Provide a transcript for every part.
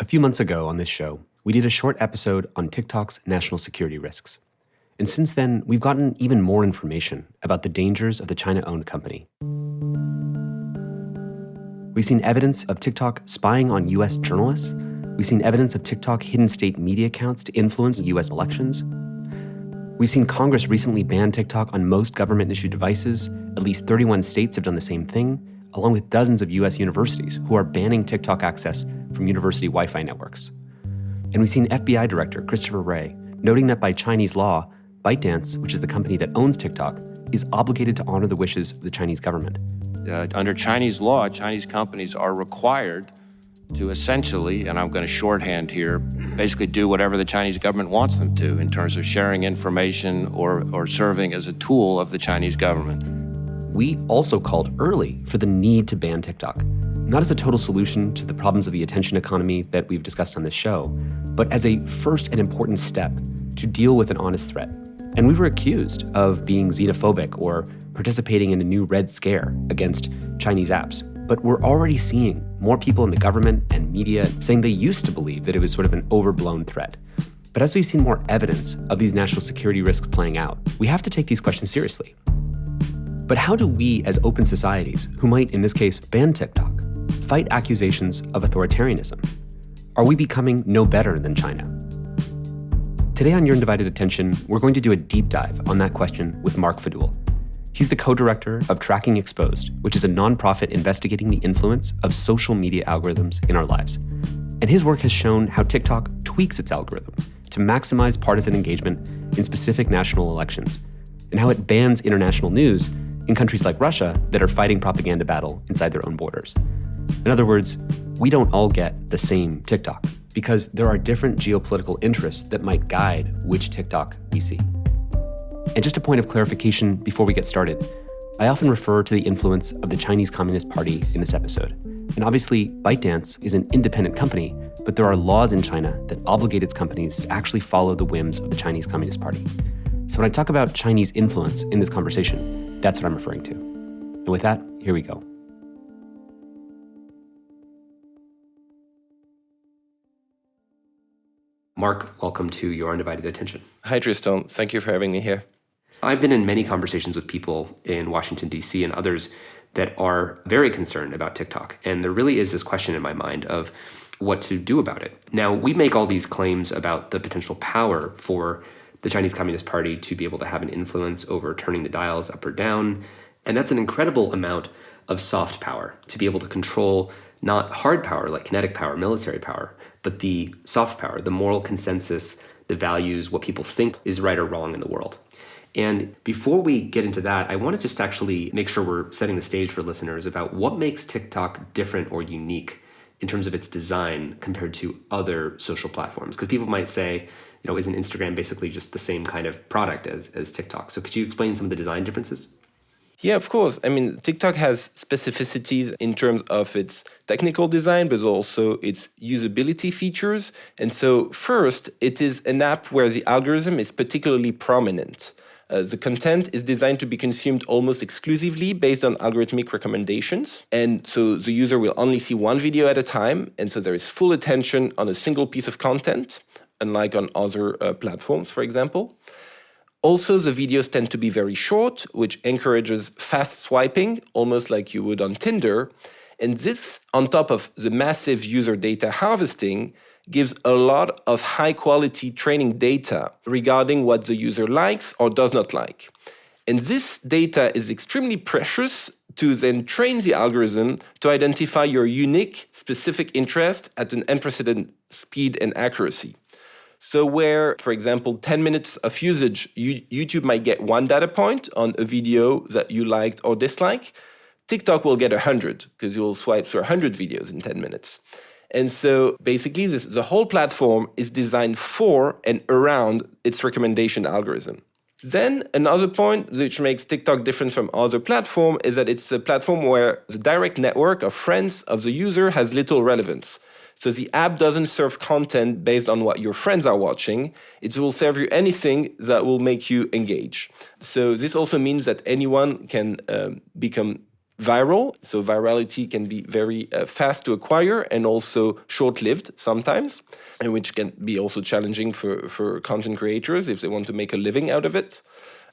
A few months ago on this show, we did a short episode on TikTok's national security risks. And since then, we've gotten even more information about the dangers of the China-owned company. We've seen evidence of TikTok spying on US journalists. We've seen evidence of TikTok hidden state media accounts to influence US elections. We've seen Congress recently ban TikTok on most government-issued devices. At least 31 states have done the same thing, along with dozens of US universities who are banning TikTok access from university Wi-Fi networks. And we've seen FBI Director Christopher Wray noting that by Chinese law, ByteDance, which is the company that owns TikTok, is obligated to honor the wishes of the Chinese government. Under Chinese law, Chinese companies are required to essentially, and I'm going to shorthand here, basically do whatever the Chinese government wants them to in terms of sharing information or serving as a tool of the Chinese government. We also called early for the need to ban TikTok, not as a total solution to the problems of the attention economy that we've discussed on this show, but as a first and important step to deal with an honest threat. And we were accused of being xenophobic or participating in a new Red Scare against Chinese apps. But we're already seeing more people in the government and media saying they used to believe that it was sort of an overblown threat. But as we've seen more evidence of these national security risks playing out, we have to take these questions seriously. But how do we, as open societies, who might, in this case, ban TikTok, fight accusations of authoritarianism? Are we becoming no better than China? Today on Your Undivided Attention, we're going to do a deep dive on that question with Mark Fadul. He's the co-director of Tracking Exposed, which is a nonprofit investigating the influence of social media algorithms in our lives. And his work has shown how TikTok tweaks its algorithm to maximize partisan engagement in specific national elections, and how it bans international news in countries like Russia that are fighting propaganda battle inside their own borders. In other words, we don't all get the same TikTok, because there are different geopolitical interests that might guide which TikTok we see. And just a point of clarification before we get started, I often refer to the influence of the Chinese Communist Party in this episode. And obviously, ByteDance is an independent company, but there are laws in China that obligate its companies to actually follow the whims of the Chinese Communist Party. So when I talk about Chinese influence in this conversation, that's what I'm referring to. And with that, here we go. Mark, welcome to Your Undivided Attention. Hi, Tristan. Thank you for having me here. I've been in many conversations with people in Washington, D.C. and others that are very concerned about TikTok. And there really is this question in my mind of what to do about it. Now, we make all these claims about the potential power for the Chinese Communist Party to be able to have an influence over turning the dials up or down. And that's an incredible amount of soft power to be able to control not hard power like kinetic power, military power, but the soft power, the moral consensus, the values, what people think is right or wrong in the world. And before we get into that, I want to just actually make sure we're setting the stage for listeners about what makes TikTok different or unique in terms of its design compared to other social platforms. Because people might say, isn't Instagram basically just the same kind of product as TikTok? So could you explain some of the design differences? Yeah, of course. I mean, TikTok has specificities in terms of its technical design, but also its usability features. And so first, it is an app where the algorithm is particularly prominent. The content is designed to be consumed almost exclusively based on algorithmic recommendations. And so the user will only see one video at a time. And so there is full attention on a single piece of content, unlike on other platforms, for example. Also, the videos tend to be very short, which encourages fast swiping, almost like you would on Tinder. And this, on top of the massive user data harvesting, gives a lot of high-quality training data regarding what the user likes or does not like. And this data is extremely precious to then train the algorithm to identify your unique, specific interest at an unprecedented speed and accuracy. So where, for example, 10 minutes of usage, YouTube might get one data point on a video that you liked or disliked, TikTok will get 100 because you will swipe through 100 videos in 10 minutes. And so basically, the whole platform is designed for and around its recommendation algorithm. Then another point which makes TikTok different from other platforms is that it's a platform where the direct network of friends of the user has little relevance. So the app doesn't serve content based on what your friends are watching. It will serve you anything that will make you engage. So this also means that anyone can become viral. So virality can be very fast to acquire and also short-lived sometimes, and which can be also challenging for content creators if they want to make a living out of it.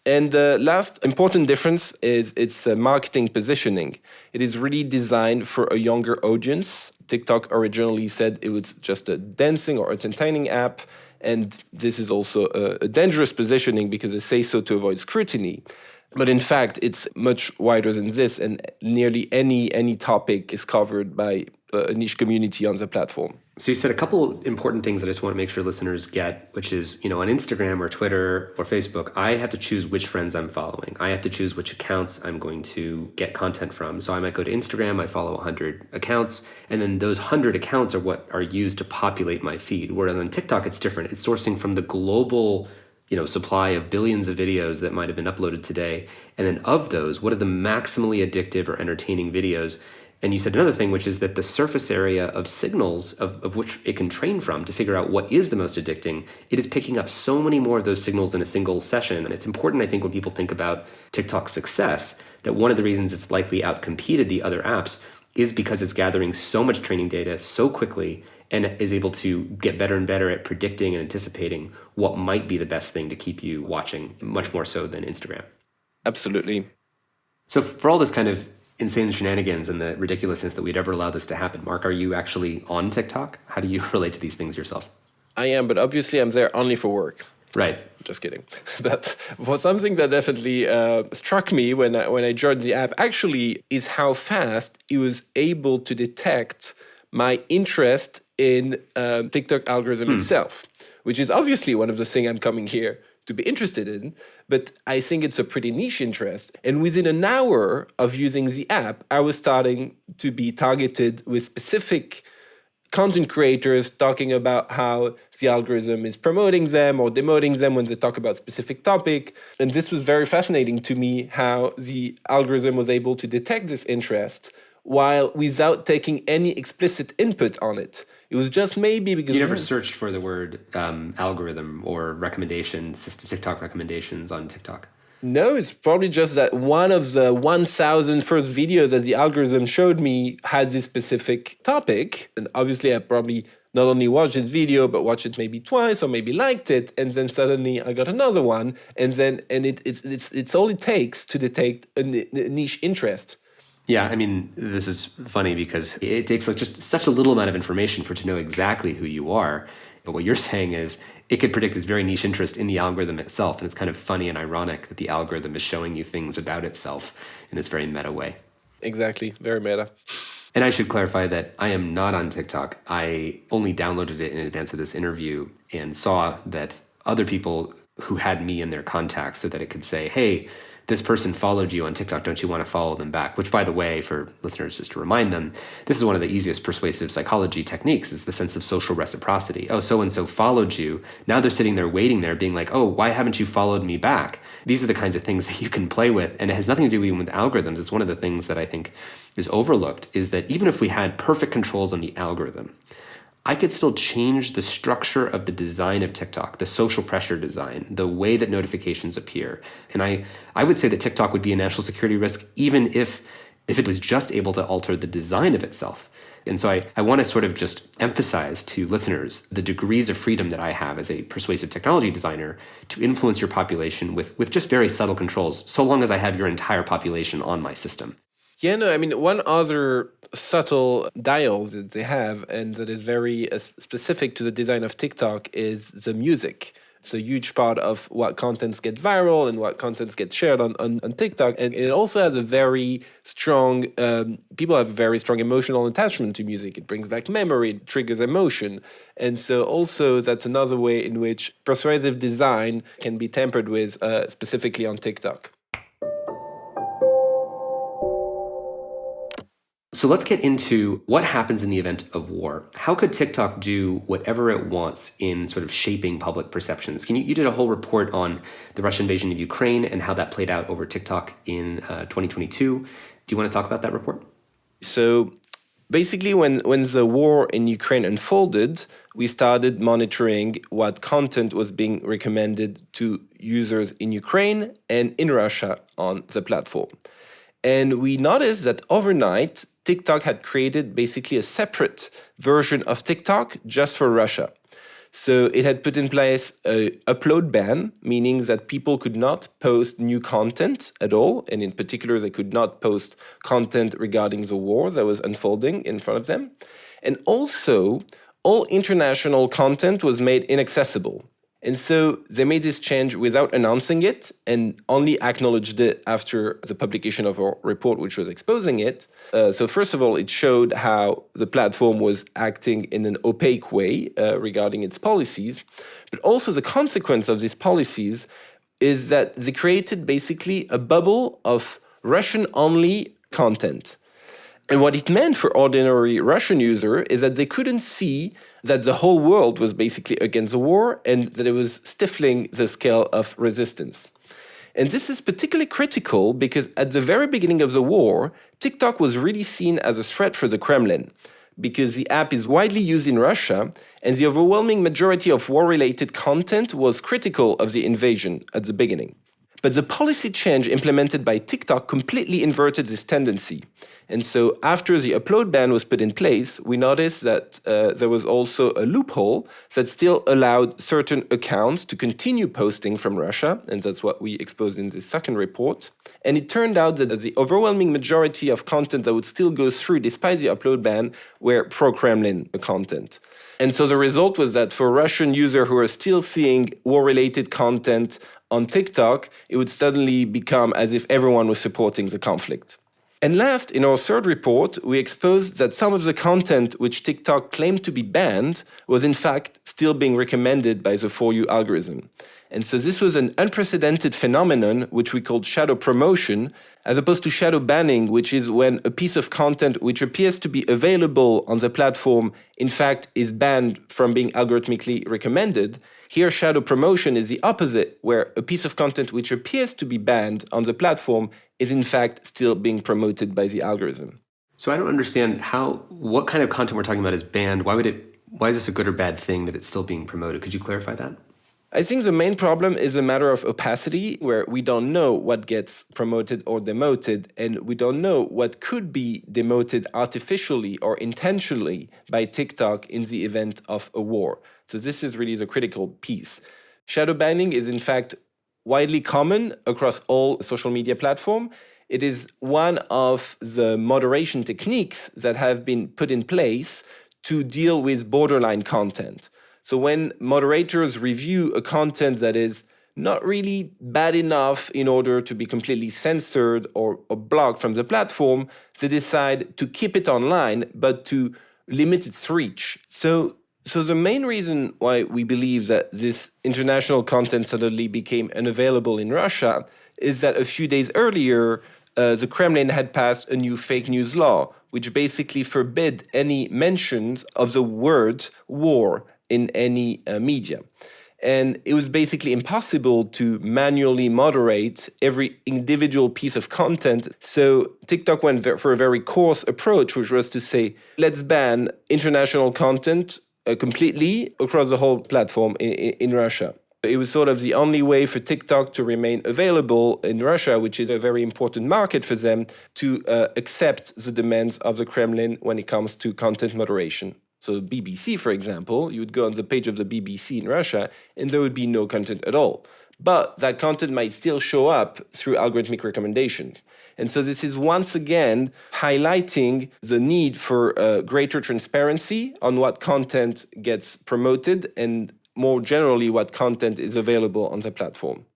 And the last important difference is its marketing positioning. It is really designed for a younger audience. TikTok originally said it was just a dancing or entertaining app, and this is also a dangerous positioning because they say so to avoid scrutiny. But in fact, it's much wider than this, and nearly any topic is covered by a niche community on the platform. So you said a couple important things that I just want to make sure listeners get, which is, on Instagram or Twitter or Facebook, I have to choose which friends I'm following. I have to choose which accounts I'm going to get content from. So I might go to Instagram, I follow 100 accounts, and then those 100 accounts are what are used to populate my feed. Whereas on TikTok, it's different. It's sourcing from the global supply of billions of videos that might have been uploaded today. And then of those, what are the maximally addictive or entertaining videos? And you said another thing, which is that the surface area of signals of which it can train from to figure out what is the most addicting, it is picking up so many more of those signals in a single session. And it's important, I think, when people think about TikTok's success, that one of the reasons it's likely outcompeted the other apps is because it's gathering so much training data so quickly and is able to get better and better at predicting and anticipating what might be the best thing to keep you watching, much more so than Instagram. Absolutely. So for all this kind of insane shenanigans and the ridiculousness that we'd ever allow this to happen, Mark, are you actually on TikTok? How do you relate to these things yourself? I am, but obviously I'm there only for work. Right. Just kidding. But for something that definitely struck me when I joined the app actually is how fast it was able to detect my interest in TikTok algorithm itself, which is obviously one of the things I'm coming here to be interested in, but I think it's a pretty niche interest. And within an hour of using the app, I was starting to be targeted with specific content creators talking about how the algorithm is promoting them or demoting them when they talk about specific topic. And this was very fascinating to me, how the algorithm was able to detect this interest while without taking any explicit input on it. It was just maybe because... You never searched for the word algorithm or recommendation system, TikTok recommendations on TikTok? No, it's probably just that one of the 1,000 first videos that the algorithm showed me had this specific topic. And obviously I probably not only watched this video, but watched it maybe twice or maybe liked it. And then suddenly I got another one. And then it's all it takes to detect a niche interest. Yeah, I mean, this is funny because it takes just such a little amount of information for it to know exactly who you are. But what you're saying is it could predict this very niche interest in the algorithm itself. And it's kind of funny and ironic that the algorithm is showing you things about itself in this very meta way. Exactly. Very meta. And I should clarify that I am not on TikTok. I only downloaded it in advance of this interview and saw that other people who had me in their contacts so that it could say, hey, this person followed you on TikTok, don't you want to follow them back? Which, by the way, for listeners, just to remind them, this is one of the easiest persuasive psychology techniques, is the sense of social reciprocity. Oh, so-and-so followed you. Now they're sitting there waiting there being like, oh, why haven't you followed me back? These are the kinds of things that you can play with. And it has nothing to do even with algorithms. It's one of the things that I think is overlooked, is that even if we had perfect controls on the algorithm, I could still change the structure of the design of TikTok, the social pressure design, the way that notifications appear. And I would say that TikTok would be a national security risk even if it was just able to alter the design of itself. And so I want to sort of just emphasize to listeners the degrees of freedom that I have as a persuasive technology designer to influence your population with just very subtle controls, so long as I have your entire population on my system. Yeah, no, I mean, one other subtle dial that they have and that is very specific to the design of TikTok is the music. It's a huge part of what contents get viral and what contents get shared on TikTok. And it also has a very strong, people have a very strong emotional attachment to music. It brings back memory, it triggers emotion. And so also that's another way in which persuasive design can be tampered with, specifically on TikTok. So let's get into what happens in the event of war. How could TikTok do whatever it wants in sort of shaping public perceptions? You did a whole report on the Russian invasion of Ukraine and how that played out over TikTok in 2022. Do you want to talk about that report? So basically, when the war in Ukraine unfolded, we started monitoring what content was being recommended to users in Ukraine and in Russia on the platform. And we noticed that overnight, TikTok had created basically a separate version of TikTok just for Russia. So it had put in place an upload ban, meaning that people could not post new content at all. And in particular, they could not post content regarding the war that was unfolding in front of them. And also, all international content was made inaccessible. And so they made this change without announcing it and only acknowledged it after the publication of a report which was exposing it. So first of all, it showed how the platform was acting in an opaque way regarding its policies. But also the consequence of these policies is that they created basically a bubble of Russian-only content. And what it meant for ordinary Russian user is that they couldn't see that the whole world was basically against the war and that it was stifling the scale of resistance. And this is particularly critical because at the very beginning of the war, TikTok was really seen as a threat for the Kremlin because the app is widely used in Russia and the overwhelming majority of war-related content was critical of the invasion at the beginning. But the policy change implemented by TikTok completely inverted this tendency. And so after the upload ban was put in place, we noticed that there was also a loophole that still allowed certain accounts to continue posting from Russia. And that's what we exposed in the second report. And it turned out that the overwhelming majority of content that would still go through despite the upload ban were pro-Kremlin content. And so the result was that for Russian users who are still seeing war-related content on TikTok, it would suddenly become as if everyone was supporting the conflict. And last, in our third report, we exposed that some of the content which TikTok claimed to be banned was in fact still being recommended by the For You algorithm. And so this was an unprecedented phenomenon, which we called shadow promotion, as opposed to shadow banning, which is when a piece of content which appears to be available on the platform, in fact, is banned from being algorithmically recommended. Here, shadow promotion is the opposite, where a piece of content which appears to be banned on the platform is in fact still being promoted by the algorithm. So I don't understand what kind of content we're talking about is banned. Why is this a good or bad thing that it's still being promoted? Could you clarify that? I think the main problem is a matter of opacity, where we don't know what gets promoted or demoted, and we don't know what could be demoted artificially or intentionally by TikTok in the event of a war. So this is really the critical piece. Shadow banning is in fact widely common across all social media platforms. It is one of the moderation techniques that have been put in place to deal with borderline content. So when moderators review a content that is not really bad enough in order to be completely censored or blocked from the platform, they decide to keep it online, but to limit its reach. So the main reason why we believe that this international content suddenly became unavailable in Russia is that a few days earlier, the Kremlin had passed a new fake news law, which basically forbid any mentions of the word war in any media. And it was basically impossible to manually moderate every individual piece of content. So TikTok went for a very coarse approach, which was to say, let's ban international content completely across the whole platform in Russia. It was sort of the only way for TikTok to remain available in Russia, which is a very important market for them, to accept the demands of the Kremlin when it comes to content moderation. So BBC, for example, you would go on the page of the BBC in Russia and there would be no content at all. But that content might still show up through algorithmic recommendation. And so this is once again highlighting the need for greater transparency on what content gets promoted and more generally what content is available on the platform.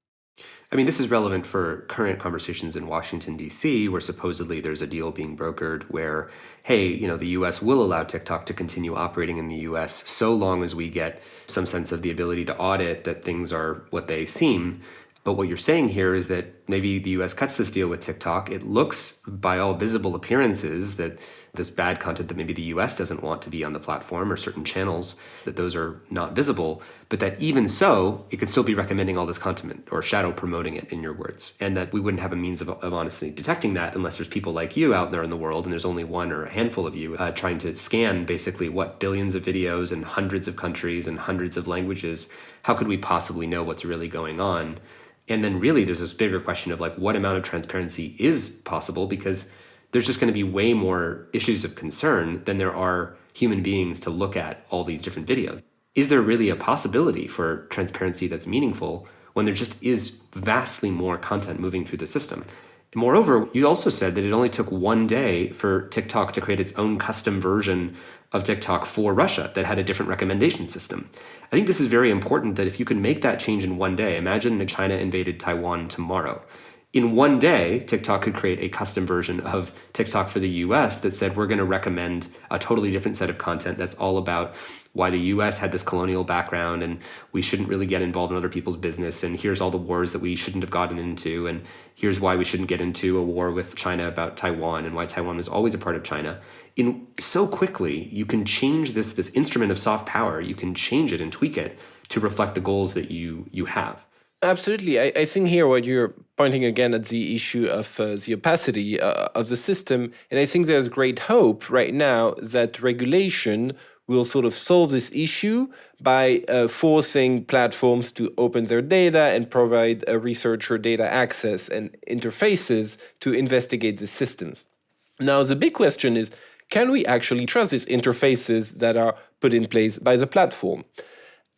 I mean, this is relevant for current conversations in Washington, D.C., where supposedly there's a deal being brokered where, hey, the U.S. will allow TikTok to continue operating in the U.S. so long as we get some sense of the ability to audit that things are what they seem. But what you're saying here is that maybe the U.S. cuts this deal with TikTok. It looks, by all visible appearances, that this bad content that maybe the U.S. doesn't want to be on the platform or certain channels, that those are not visible, but that even so, it could still be recommending all this content or shadow promoting it, in your words, and that we wouldn't have a means of honestly detecting that unless there's people like you out there in the world, and there's only one or a handful of you trying to scan basically what billions of videos in hundreds of countries and hundreds of languages. How could we possibly know what's really going on? And then really there's this bigger question of like what amount of transparency is possible, because there's just going to be way more issues of concern than there are human beings to look at all these different videos. Is there really a possibility for transparency that's meaningful when there just is vastly more content moving through the system? Moreover, you also said that it only took one day for TikTok to create its own custom version of TikTok for Russia that had a different recommendation system. I think this is very important, that if you could make that change in one day, imagine if China invaded Taiwan tomorrow. In one day, TikTok could create a custom version of TikTok for the US that said, we're going to recommend a totally different set of content that's all about why the US had this colonial background and we shouldn't really get involved in other people's business. And here's all the wars that we shouldn't have gotten into. And here's why we shouldn't get into a war with China about Taiwan and why Taiwan was always a part of China. In so quickly, you can change this instrument of soft power. You can change it and tweak it to reflect the goals that you have. Absolutely. I think here what you're pointing again at the issue of the opacity of the system. And I think there's great hope right now that regulation will sort of solve this issue by forcing platforms to open their data and provide a researcher data access and interfaces to investigate the systems. Now, the big question is, can we actually trust these interfaces that are put in place by the platform?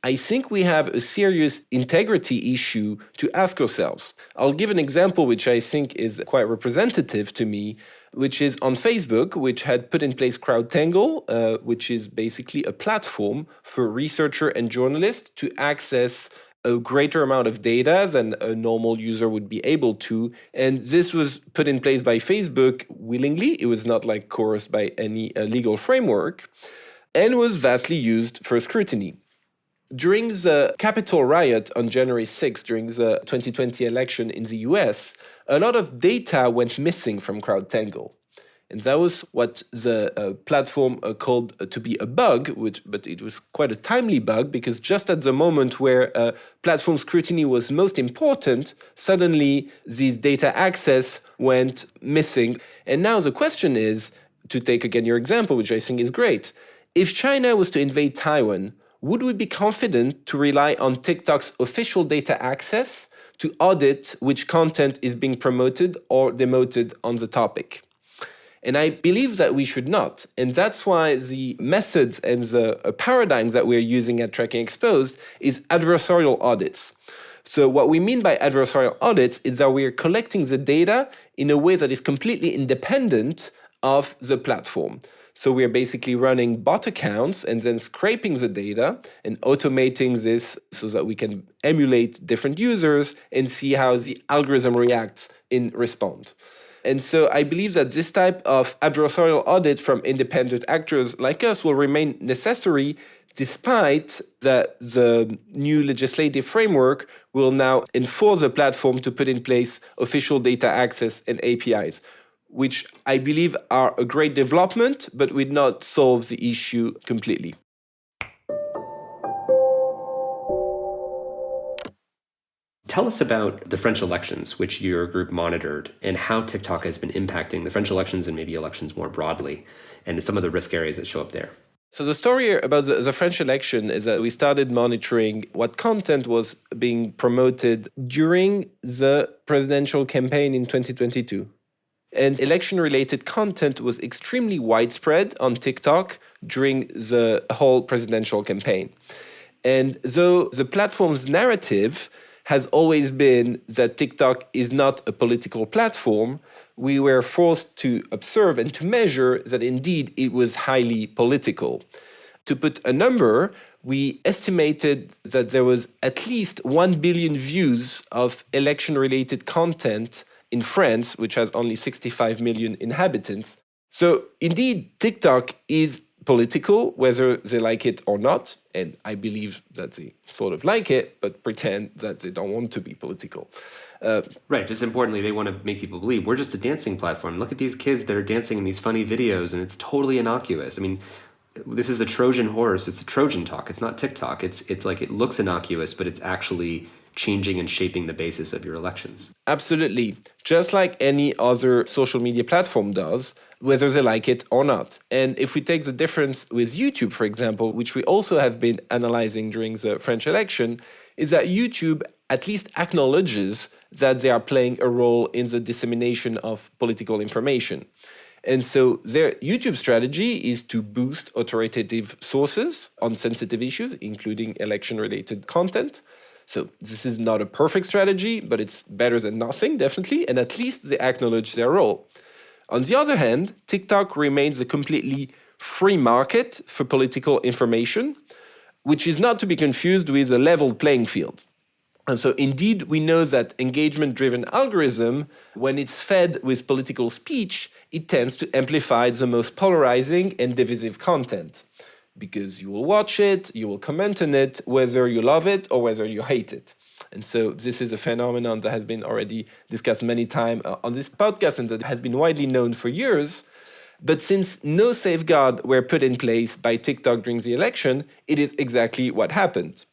I think we have a serious integrity issue to ask ourselves. I'll give an example which I think is quite representative to me, which is on Facebook, which had put in place CrowdTangle, which is basically a platform for researcher and journalists to access a greater amount of data than a normal user would be able to. And this was put in place by Facebook willingly. It was not like coerced by any legal framework, and was vastly used for scrutiny. During the Capitol riot on January 6th, during the 2020 election in the US, a lot of data went missing from CrowdTangle. And that was what the platform called to be a bug, but it was quite a timely bug, because just at the moment where platform scrutiny was most important, suddenly these data access went missing. And now the question is, to take again your example, which I think is great, if China was to invade Taiwan, would we be confident to rely on TikTok's official data access to audit which content is being promoted or demoted on the topic? And I believe that we should not. And that's why the methods and the paradigms that we're using at Tracking Exposed is adversarial audits. So what we mean by adversarial audits is that we're collecting the data in a way that is completely independent of the platform. So we're basically running bot accounts and then scraping the data and automating this so that we can emulate different users and see how the algorithm reacts in response. And so I believe that this type of adversarial audit from independent actors like us will remain necessary, despite that the new legislative framework will now enforce the platform to put in place official data access and APIs, which I believe are a great development, but will not solve the issue completely. Tell us about the French elections, which your group monitored, and how TikTok has been impacting the French elections and maybe elections more broadly, and some of the risk areas that show up there. So the story about the French election is that we started monitoring what content was being promoted during the presidential campaign in 2022. And election-related content was extremely widespread on TikTok during the whole presidential campaign. And though the platform's narrative has always been that TikTok is not a political platform, we were forced to observe and to measure that indeed it was highly political. To put a number, we estimated that there was at least 1 billion views of election-related content in France, which has only 65 million inhabitants. So indeed, TikTok is political, whether they like it or not. And I believe that they sort of like it, but pretend that they don't want to be political. Right. Just importantly, they want to make people believe we're just a dancing platform. Look at these kids that are dancing in these funny videos, and it's totally innocuous. I mean, this is the Trojan horse. It's a Trojan talk. It's not TikTok. It's like it looks innocuous, but it's actually changing and shaping the basis of your elections. Absolutely. Just like any other social media platform does, whether they like it or not. And if we take the difference with YouTube, for example, which we also have been analyzing during the French election, is that YouTube at least acknowledges that they are playing a role in the dissemination of political information. And so their YouTube strategy is to boost authoritative sources on sensitive issues, including election-related content. So this is not a perfect strategy, but it's better than nothing, definitely, and at least they acknowledge their role. On the other hand, TikTok remains a completely free market for political information, which is not to be confused with a level playing field. And so indeed, we know that engagement-driven algorithm, when it's fed with political speech, it tends to amplify the most polarizing and divisive content. Because you will watch it, you will comment on it, whether you love it or whether you hate it. And so this is a phenomenon that has been already discussed many times on this podcast and that has been widely known for years. But since no safeguards were put in place by TikTok during the election, it is exactly what happened.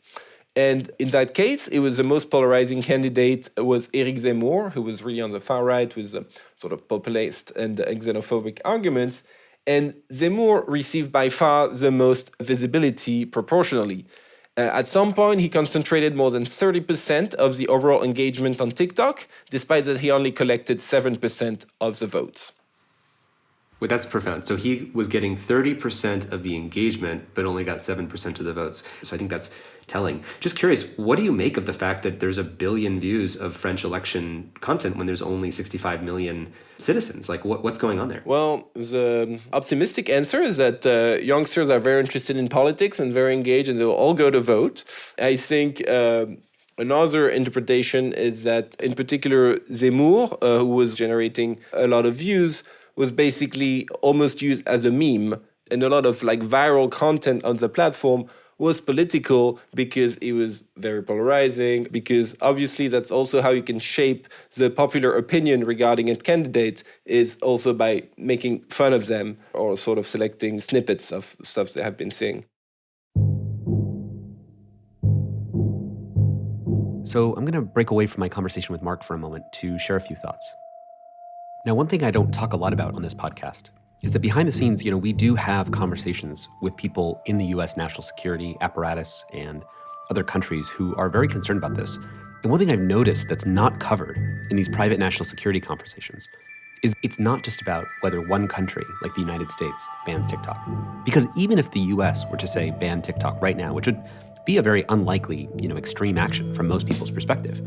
And in that case, it was the most polarizing candidate was Eric Zemmour, who was really on the far right with sort of populist and xenophobic arguments. And Zemmour received by far the most visibility proportionally. At some point, he concentrated more than 30% of the overall engagement on TikTok, despite that he only collected 7% of the votes. Well, that's profound. So he was getting 30% of the engagement, but only got 7% of the votes. So I think that's telling. Just curious, what do you make of the fact that there's 1 billion views of French election content when there's only 65 million citizens? Like, what's going on there? Well, the optimistic answer is that youngsters are very interested in politics and very engaged, and they'll all go to vote. I think another interpretation is that, in particular, Zemmour, who was generating a lot of views, was basically almost used as a meme, and a lot of like viral content on the platform was political because it was very polarizing, because obviously that's also how you can shape the popular opinion regarding a candidate, is also by making fun of them or sort of selecting snippets of stuff they have been saying. So I'm going to break away from my conversation with Mark for a moment to share a few thoughts. Now, one thing I don't talk a lot about on this podcast is that behind the scenes, we do have conversations with people in the U.S. national security apparatus and other countries who are very concerned about this. And one thing I've noticed that's not covered in these private national security conversations is it's not just about whether one country, like the United States, bans TikTok. Because even if the U.S. were to say ban TikTok right now, which would be a very unlikely, extreme action from most people's perspective,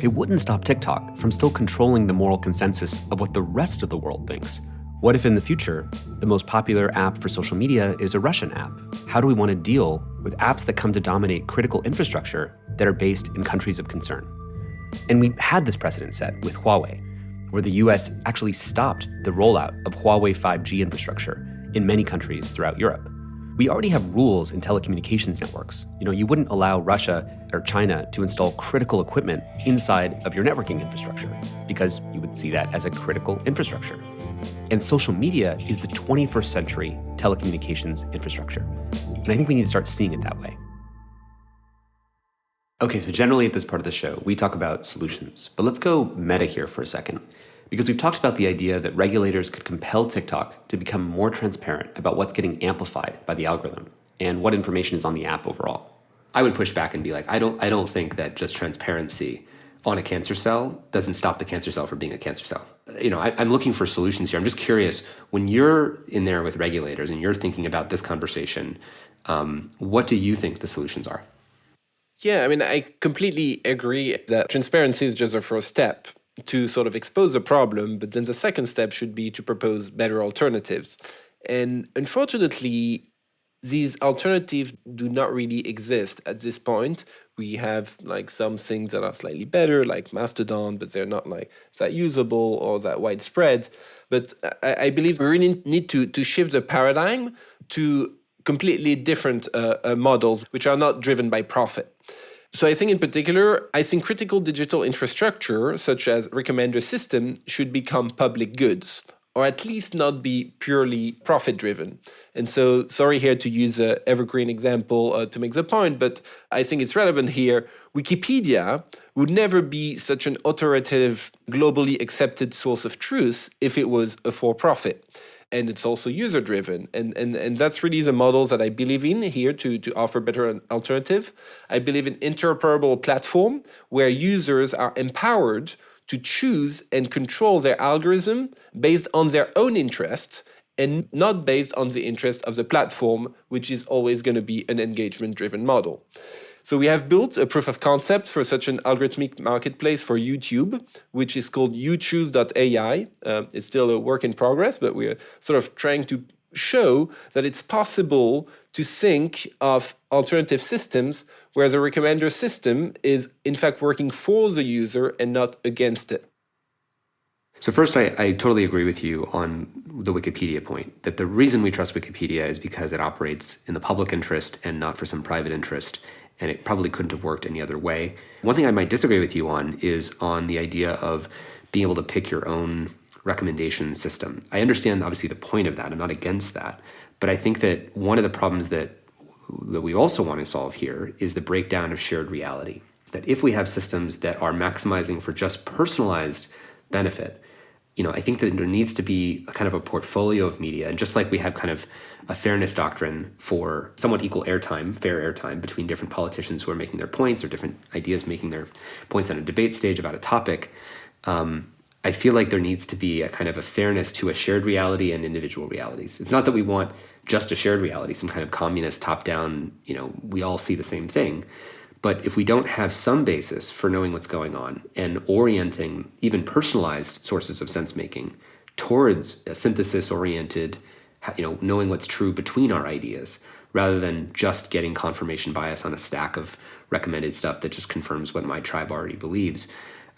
it wouldn't stop TikTok from still controlling the moral consensus of what the rest of the world thinks. What if in the future, the most popular app for social media is a Russian app? How do we want to deal with apps that come to dominate critical infrastructure that are based in countries of concern? And we had this precedent set with Huawei, where the US actually stopped the rollout of Huawei 5G infrastructure in many countries throughout Europe. We already have rules in telecommunications networks. You wouldn't allow Russia or China to install critical equipment inside of your networking infrastructure because you would see that as a critical infrastructure. And social media is the 21st century telecommunications infrastructure. And I think we need to start seeing it that way. Okay, so generally at this part of the show, we talk about solutions, but let's go meta here for a second. Because we've talked about the idea that regulators could compel TikTok to become more transparent about what's getting amplified by the algorithm and what information is on the app overall. I would push back and be like, I don't think that just transparency on a cancer cell doesn't stop the cancer cell from being a cancer cell. I'm looking for solutions here. I'm just curious, when you're in there with regulators and you're thinking about this conversation, what do you think the solutions are? Yeah, I completely agree that transparency is just a first step to sort of expose the problem, but then the second step should be to propose better alternatives. And unfortunately, these alternatives do not really exist at this point. We have some things that are slightly better, like Mastodon, but they're not that usable or that widespread. But I believe we really need to shift the paradigm to completely different models, which are not driven by profit. So I think in particular, critical digital infrastructure, such as recommender system, should become public goods. or at least not be purely profit-driven. And so, sorry here to use an evergreen example to make the point, but I think it's relevant here. Wikipedia would never be such an authoritative, globally accepted source of truth if it was a for-profit. And it's also user-driven. And that's really the models that I believe in here to offer better an alternative. I believe in interoperable platform where users are empowered to choose and control their algorithm based on their own interests and not based on the interest of the platform, which is always going to be an engagement-driven model. So we have built a proof of concept for such an algorithmic marketplace for YouTube, which is called youchoose.ai. It's still a work in progress, but we're sort of trying to show that it's possible to think of alternative systems where the recommender system is in fact working for the user and not against it. So first, I totally agree with you on the Wikipedia point, that the reason we trust Wikipedia is because it operates in the public interest and not for some private interest, and it probably couldn't have worked any other way. One thing I might disagree with you on is on the idea of being able to pick your own recommendation system. I understand, obviously, the point of that. I'm not against that. But I think that one of the problems that we also want to solve here is the breakdown of shared reality. That if we have systems that are maximizing for just personalized benefit, I think that there needs to be a kind of a portfolio of media. And just like we have kind of a fairness doctrine for somewhat equal airtime, fair airtime between different politicians who are making their points or different ideas making their points on a debate stage about a topic, I feel like there needs to be a kind of a fairness to a shared reality and individual realities. It's not that we want just a shared reality, some kind of communist top-down, we all see the same thing. But if we don't have some basis for knowing what's going on and orienting even personalized sources of sense-making towards a synthesis-oriented, knowing what's true between our ideas, rather than just getting confirmation bias on a stack of recommended stuff that just confirms what my tribe already believes,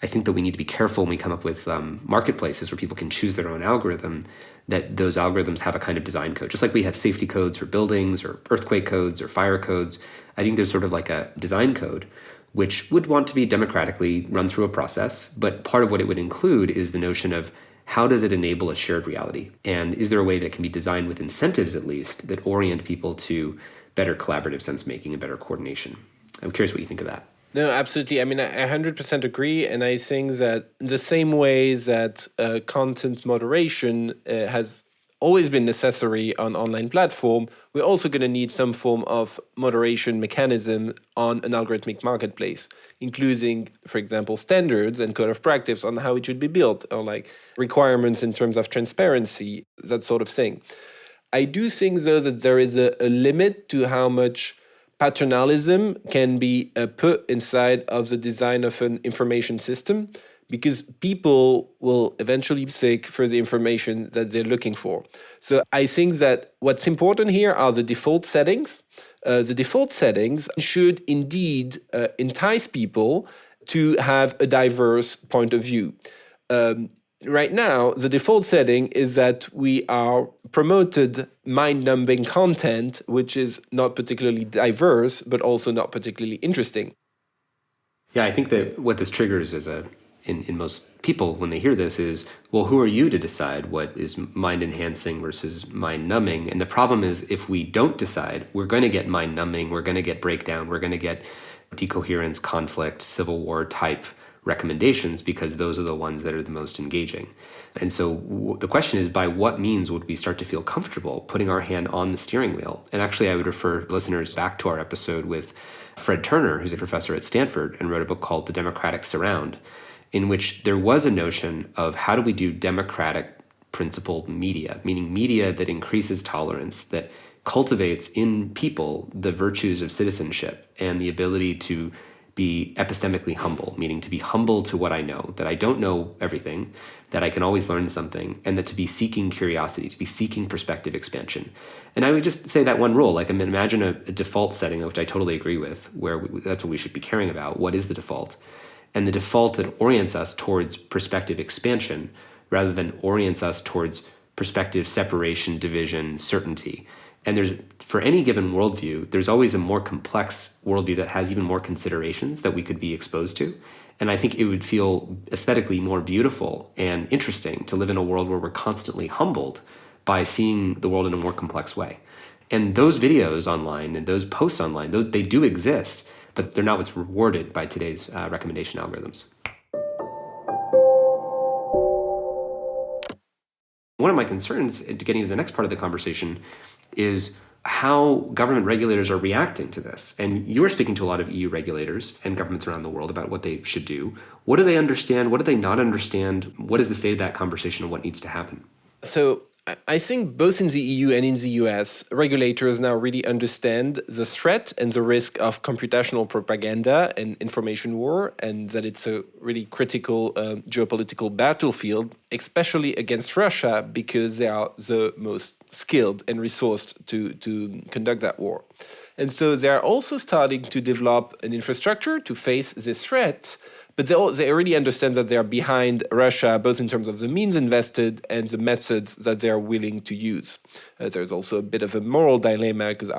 I think that we need to be careful when we come up with marketplaces where people can choose their own algorithm, that those algorithms have a kind of design code. Just like we have safety codes for buildings or earthquake codes or fire codes, I think there's sort of like a design code which would want to be democratically run through a process. But part of what it would include is the notion of how does it enable a shared reality? And is there a way that can be designed with incentives, at least, that orient people to better collaborative sense-making and better coordination? I'm curious what you think of that. No, absolutely. I mean, I 100% agree. And I think that the same way that content moderation has always been necessary on online platform, we're also going to need some form of moderation mechanism on an algorithmic marketplace, including, for example, standards and code of practice on how it should be built, or like requirements in terms of transparency, that sort of thing. I do think, though, that there is a limit to how much paternalism can be put inside of the design of an information system, because people will eventually seek for the information that they're looking for. So I think that what's important here are the default settings. The default settings should indeed entice people to have a diverse point of view. Right now, the default setting is that we are promoted mind-numbing content, which is not particularly diverse, but also not particularly interesting. Yeah, I think that what this triggers is in most people when they hear this is, well, who are you to decide what is mind-enhancing versus mind-numbing? And the problem is, if we don't decide, we're going to get mind-numbing, we're going to get breakdown, we're going to get decoherence, conflict, civil war type recommendations, because those are the ones that are the most engaging. And so the question is, by what means would we start to feel comfortable putting our hand on the steering wheel? And actually, I would refer listeners back to our episode with Fred Turner, who's a professor at Stanford and wrote a book called The Democratic Surround, in which there was a notion of how do we do democratic principled media, meaning media that increases tolerance, that cultivates in people the virtues of citizenship and the ability to be epistemically humble, meaning to be humble to what I know, that I don't know everything, that I can always learn something, and that to be seeking curiosity, to be seeking perspective expansion. And I would just say that one rule, like imagine a default setting, which I totally agree with, where that's what we should be caring about. What is the default? And the default that orients us towards perspective expansion rather than orients us towards perspective separation, division, certainty. And for any given worldview, there's always a more complex worldview that has even more considerations that we could be exposed to. And I think it would feel aesthetically more beautiful and interesting to live in a world where we're constantly humbled by seeing the world in a more complex way. And those videos online and those posts online, they do exist, but they're not what's rewarded by today's recommendation algorithms. One of my concerns, getting to the next part of the conversation, is how government regulators are reacting to this. And you are speaking to a lot of EU regulators and governments around the world about what they should do. What do they understand? What do they not understand? What is the state of that conversation and what needs to happen? So I think both in the EU and in the US, regulators now really understand the threat and the risk of computational propaganda and information war, and that it's a really critical geopolitical battlefield, especially against Russia, because they are the most skilled and resourced to conduct that war. And so they are also starting to develop an infrastructure to face this threat. But they already understand that they are behind Russia, both in terms of the means invested and the methods that they are willing to use. There's also a bit of a moral dilemma, because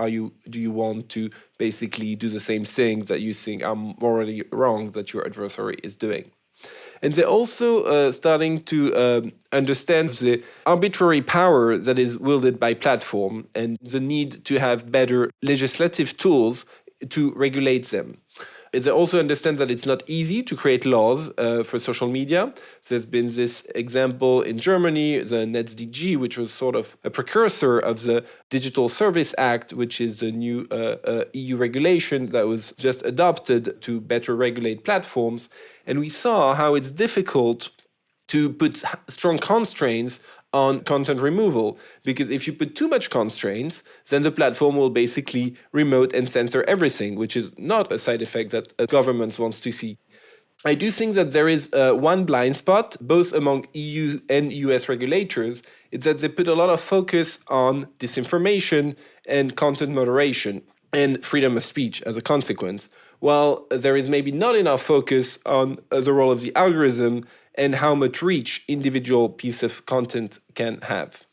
do you want to basically do the same things that you think are morally wrong that your adversary is doing? And they're also starting to understand the arbitrary power that is wielded by platform and the need to have better legislative tools to regulate them. They also understand that it's not easy to create laws for social media. There's been this example in Germany, the NetzDG, which was sort of a precursor of the Digital Service Act, which is a new EU regulation that was just adopted to better regulate platforms. And we saw how it's difficult to put strong constraints on content removal, because if you put too much constraints, then the platform will basically remote and censor everything, which is not a side effect that a government wants to see. I do think that there is one blind spot, both among EU and US regulators. It's that they put a lot of focus on disinformation and content moderation and freedom of speech as a consequence, while there is maybe not enough focus on the role of the algorithm and how much reach individual piece of content can have.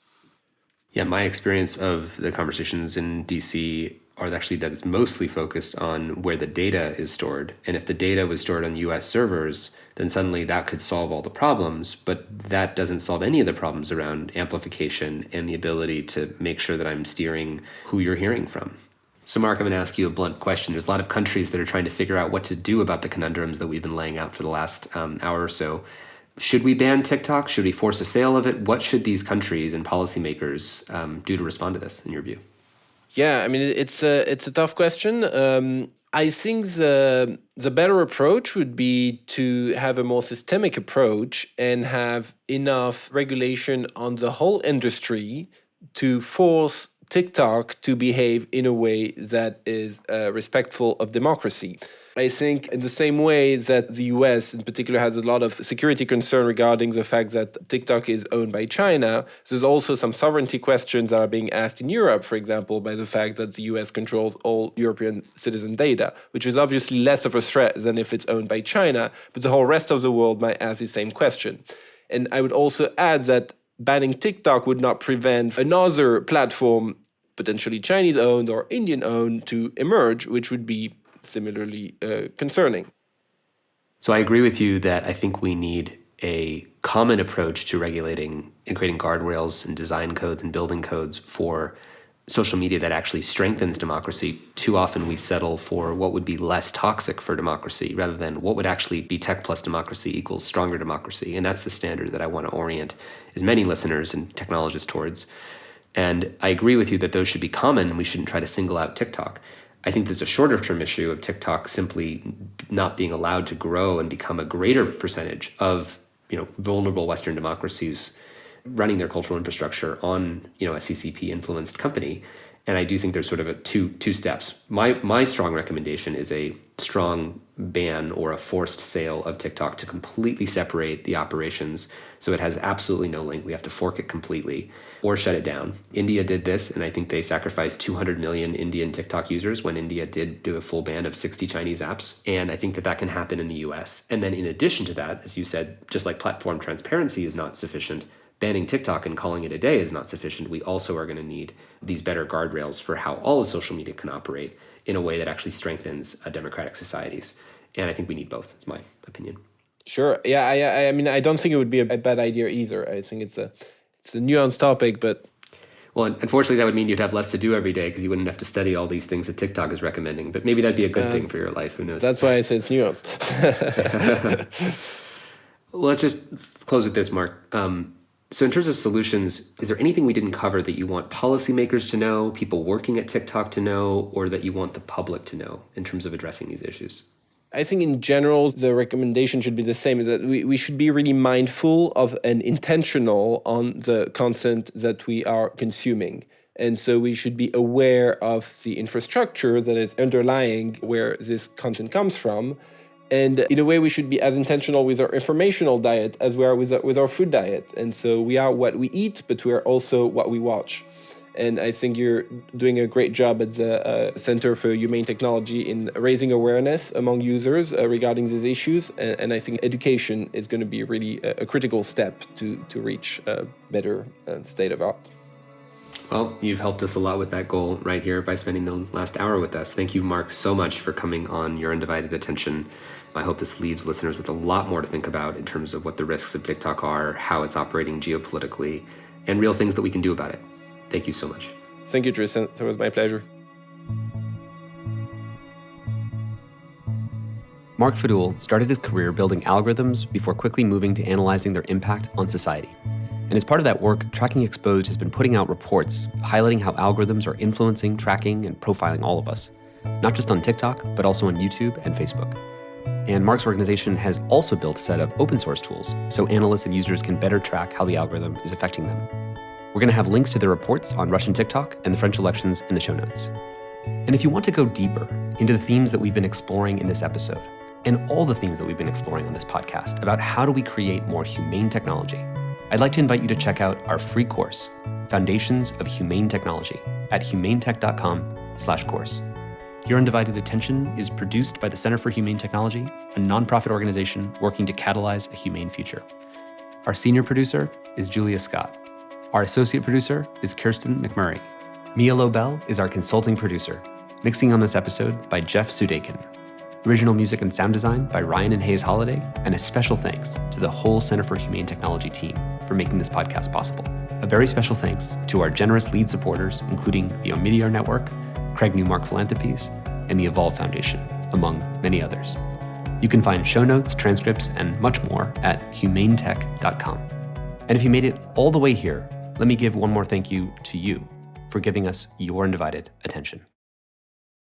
Yeah, my experience of the conversations in DC are actually that it's mostly focused on where the data is stored. And if the data was stored on US servers, then suddenly that could solve all the problems, but that doesn't solve any of the problems around amplification and the ability to make sure that I'm steering who you're hearing from. So Mark, I'm going to ask you a blunt question. There's a lot of countries that are trying to figure out what to do about the conundrums that we've been laying out for the last hour or so. Should we ban TikTok? Should we force a sale of it? What should these countries and policymakers do to respond to this, in your view? Yeah, I mean, it's a tough question. I think the better approach would be to have a more systemic approach and have enough regulation on the whole industry to force TikTok to behave in a way that is respectful of democracy. I think in the same way that the US in particular has a lot of security concern regarding the fact that TikTok is owned by China, there's also some sovereignty questions that are being asked in Europe, for example, by the fact that the US controls all European citizen data, which is obviously less of a threat than if it's owned by China, but the whole rest of the world might ask the same question. And I would also add that banning TikTok would not prevent another platform, potentially Chinese-owned or Indian-owned, to emerge, which would be similarly concerning. So I agree with you that I think we need a common approach to regulating and creating guardrails and design codes and building codes for social media that actually strengthens democracy. Too often we settle for what would be less toxic for democracy rather than what would actually be tech plus democracy equals stronger democracy. And that's the standard that I want to orient as many listeners and technologists towards. And I agree with you that those should be common and we shouldn't try to single out TikTok. I think there's a shorter term issue of TikTok simply not being allowed to grow and become a greater percentage of, vulnerable Western democracies running their cultural infrastructure on, a CCP influenced company. And I do think there's sort of a two steps. My strong recommendation is a strong ban or a forced sale of TikTok to completely separate the operations so it has absolutely no link. We have to fork it completely or shut it down. India did this, and I think they sacrificed 200 million Indian TikTok users when India did do a full ban of 60 Chinese apps. And I think that can happen in the US. And then in addition to that, as you said, just like platform transparency is not sufficient, banning TikTok and calling it a day is not sufficient. We also are going to need these better guardrails for how all of social media can operate in a way that actually strengthens democratic societies. And I think we need both, is my opinion. Sure. Yeah. I mean, I don't think it would be a bad idea either. I think it's a nuanced topic, but. Well, unfortunately, that would mean you'd have less to do every day because you wouldn't have to study all these things that TikTok is recommending. But maybe that'd be a good thing for your life. Who knows? That's why I say it's nuanced. Well, let's just close with this, Mark. So in terms of solutions, is there anything we didn't cover that you want policymakers to know, people working at TikTok to know, or that you want the public to know in terms of addressing these issues? I think in general, the recommendation should be the same, is that we should be really mindful of and intentional on the content that we are consuming. And so we should be aware of the infrastructure that is underlying where this content comes from. And in a way, we should be as intentional with our informational diet as we are with our food diet. And so we are what we eat, but we are also what we watch. And I think you're doing a great job at the Center for Humane Technology in raising awareness among users regarding these issues. And I think education is going to be really a critical step to reach a better state of art. Well, you've helped us a lot with that goal right here by spending the last hour with us. Thank you, Mark, so much for coming on Your Undivided Attention. I hope this leaves listeners with a lot more to think about in terms of what the risks of TikTok are, how it's operating geopolitically, and real things that we can do about it. Thank you so much. Thank you, Tristan. It was my pleasure. Mark Fadul started his career building algorithms before quickly moving to analyzing their impact on society. And as part of that work, Tracking Exposed has been putting out reports highlighting how algorithms are influencing, tracking, and profiling all of us, not just on TikTok, but also on YouTube and Facebook. And Mark's organization has also built a set of open source tools so analysts and users can better track how the algorithm is affecting them. We're going to have links to the reports on Russian TikTok and the French elections in the show notes. And if you want to go deeper into the themes that we've been exploring in this episode, and all the themes that we've been exploring on this podcast about how do we create more humane technology, I'd like to invite you to check out our free course, Foundations of Humane Technology, at humanetech.com/course. Your Undivided Attention is produced by the Center for Humane Technology, a nonprofit organization working to catalyze a humane future. Our senior producer is Julia Scott. Our associate producer is Kirsten McMurray. Mia Lobel is our consulting producer. Mixing on this episode by Jeff Sudekin. Original music and sound design by Ryan and Hayes Holiday, and a special thanks to the whole Center for Humane Technology team for making this podcast possible. A very special thanks to our generous lead supporters, including the Omidyar Network, Craig Newmark Philanthropies, and the Evolve Foundation, among many others. You can find show notes, transcripts, and much more at humanetech.com. And if you made it all the way here, let me give one more thank you to you for giving us your undivided attention.